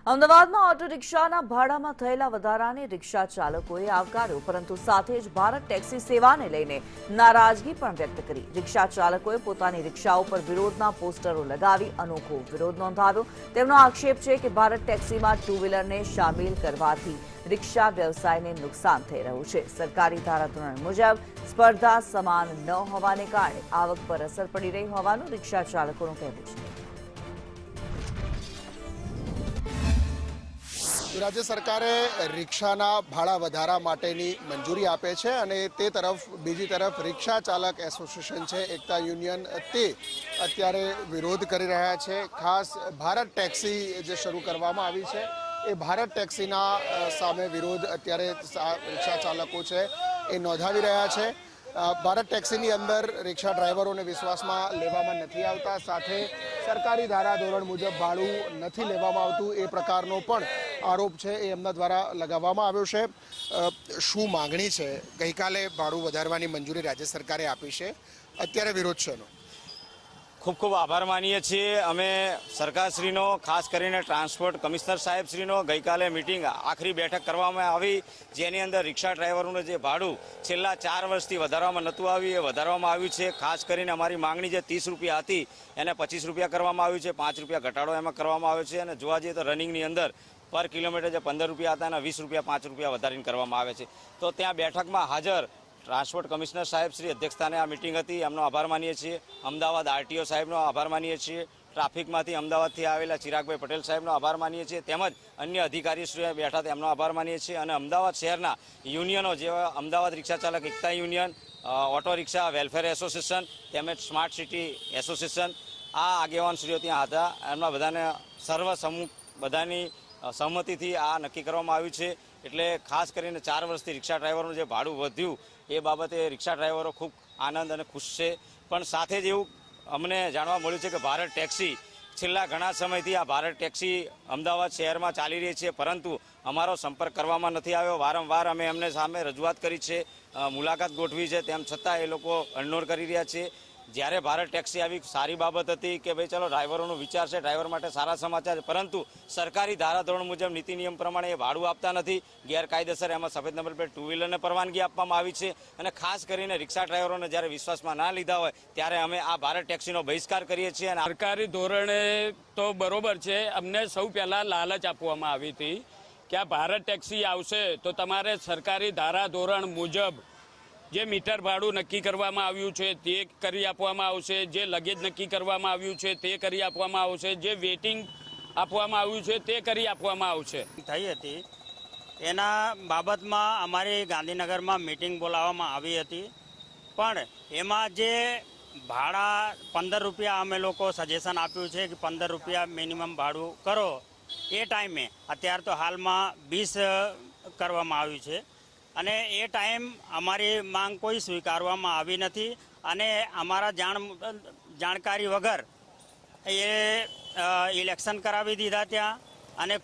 અમદાવાદમાં ઓટો રિક્ષાના ભાડામાં થયેલા વધારાને રિક્ષા ચાલકોએ આવકાર્યો, પરંતુ સાથે જ ભારત ટેક્સી સેવાને લઈને નારાજગી પણ વ્યક્ત કરી। રિક્ષા ચાલકોએ પોતાની રિક્ષાઓ પર વિરોધના પોસ્ટરો લગાવી અનોખો વિરોધ નોંધાવ્યો। તેમનો આક્ષેપ છે કે ભારત ટેક્સીમાં ટુ વ્હીલરને સામેલ કરવાથી રિક્ષા વ્યવસાયને નુકસાન થઈ રહ્યું છે। સરકારી ધારાધોરણ મુજબ સ્પર્ધા સમાન ન હોવાને કારણે આવક પર અસર પડી રહી હોવાનું રિક્ષા ચાલકોનું કહેવું છે। રાજ્ય સરકારે રિક્ષાના ભાડા વધારા માટેની મંજૂરી આપે છે અને તે તરફ બીજી તરફ રિક્ષા ચાલક એસોસિએશન છે એકતા યુનિયન તે અત્યારે વિરોધ કરી રહ્યા છે। ખાસ ભારત ટેક્સી જે શરૂ કરવામાં આવી છે એ ભારત ટેક્સીના સામે વિરોધ અત્યારે રિક્ષા ચાલકો છે એ નોંધાવી રહ્યા છે। ભારત ટેક્સીની અંદર રિક્ષા ડ્રાઈવરોને વિશ્વાસમાં લેવામાં નથી આવતા, સાથે સરકારી ધારાધોરણ મુજબ ભાડું નથી લેવામાં આવતું એ પ્રકારનો પણ આરોપ છે એ એમના દ્વારા લગાવવામાં આવ્યો છે। શું માંગણી છે? ગઈકાલે ભાડું વધારવાની મંજૂરી રાજ્ય સરકારે આપી છે, અત્યારે વિરોધ છે એનો? ખૂબ ખૂબ આભાર માનીએ છીએ અમે સરકારશ્રીનો, ખાસ કરીને ટ્રાન્સપોર્ટ કમિશનર સાહેબશ્રીનો। ગઈકાલે મિટિંગ આખરી બેઠક કરવામાં આવી, જેની અંદર રિક્ષા ડ્રાઈવરોનું જે ભાડું છેલ્લા 4 વર્ષથી વધારવામાં નહોતું આવ્યું એ વધારવામાં આવ્યું છે। ખાસ કરીને અમારી માંગણી જે 30 રૂપિયા હતી એને 25 રૂપિયા કરવામાં આવ્યું છે, 5 રૂપિયા ઘટાડો એમાં કરવામાં આવ્યો છે। અને જોવા જઈએ તો રનિંગની અંદર પર કિલોમીટર જે 15 રૂપિયા હતા એના 20 રૂપિયા 5 રૂપિયા વધારીને કરવામાં આવે છે। તો ત્યાં બેઠકમાં હાજર ટ્રાન્સપોર્ટ કમિશનર સાહેબ શ્રી અધ્યક્ષસ્થાને આ મિટિંગ હતી, એમનો આભાર માનીએ છીએ। અમદાવાદ આરટીઓ સાહેબનો આભાર માનીએ છીએ। ટ્રાફિકમાંથી અમદાવાદથી આવેલા ચિરાગભાઈ પટેલ સાહેબનો આભાર માનીએ છીએ, તેમજ અન્ય અધિકારીશ્રીઓ બેઠા તેમનો આભાર માનીએ છીએ। અને અમદાવાદ શહેરના યુનિયનો જેવા અમદાવાદ રિક્ષા ચાલક Ekta union, auto rickshaw welfare association તેમજ સ્માર્ટ સિટી એસોસિએશન, આ આગેવાનશ્રીઓ ત્યાં હતા। એમના બધાને સર્વસમ્મુખ બધાની સહમતિથી આ નક્કી કરવામાં આવ્યું છે। એટલે ખાસ કરીને 4 વર્ષથી રિક્ષા ડ્રાઈવરોનું જે ભાડું વધ્યું એ બાબતે રિક્ષા ડ્રાઈવરો ખૂબ આનંદ અને ખુશ છે। પણ સાથે જ એવું અમને જાણવા મળ્યું છે કે ભારત ટેક્સી છેલ્લા ઘણા સમયથી આ ભારત ટેક્સી અમદાવાદ શહેરમાં ચાલી રહી છે, પરંતુ અમારો સંપર્ક કરવામાં નથી આવ્યો। વારંવાર અમે એમને સામે રજૂઆત કરી છે, મુલાકાત ગોઠવી છે, તેમ છતાં એ લોકો ઇગ્નોર કરી રહ્યા છે। જ્યારે ભારત ટેક્સી આવી સારી બાબત હતી કે ભાઈ ચલો ડ્રાઈવરોનો વિચાર છે, ડ્રાઈવર માટે સારા સમાચાર છે, પરંતુ સરકારી ધારાધોરણ મુજબ નીતિ નિયમ પ્રમાણે એ ભાડું આપતા નથી, ગેરકાયદેસર એમાં સફેદ નંબર પ્લેટ ટુ વ્હીલરને પરવાનગી આપવામાં આવી છે। અને ખાસ કરીને રિક્ષા ડ્રાઈવરોને જ્યારે વિશ્વાસમાં ના લીધા હોય ત્યારે અમે આ ભારત ટેક્સીનો બહિષ્કાર કરીએ છીએ। અને સરકારી ધોરણે તો બરોબર છે, અમને સૌ પહેલાં લાલચ આપવામાં આવી હતી કે આ ભારત ટેક્સી આવશે તો તમારે સરકારી ધારાધોરણ મુજબ જે મીટર ભાડું નક્કી કરવામાં આવ્યું છે તે કરી આપવામાં આવશે, જે લગેજ નક્કી કરવામાં આવ્યું છે તે કરી આપવામાં આવશે, જે વેટિંગ આપવામાં આવ્યું છે તે કરી આપવામાં આવશે। થઈ હતી એના બાબતમાં અમારી ગાંધીનગરમાં મિટિંગ બોલાવવામાં આવી હતી, પણ એમાં જે ભાડા 15 રૂપિયા અમે લોકો સજેશન આપ્યું છે કે 15 રૂપિયા મિનિમમ ભાડું કરો, એ ટાઈમે અત્યારે તો હાલમાં 20 કરવામાં આવ્યું છે અને એ ટાઈમ અમારી માંગ કોઈ સ્વીકારવામાં આવી નથી અને અમારા જાણકારી વગર એ ઇલેક્શન કરાવી દીધા ત્યાં અને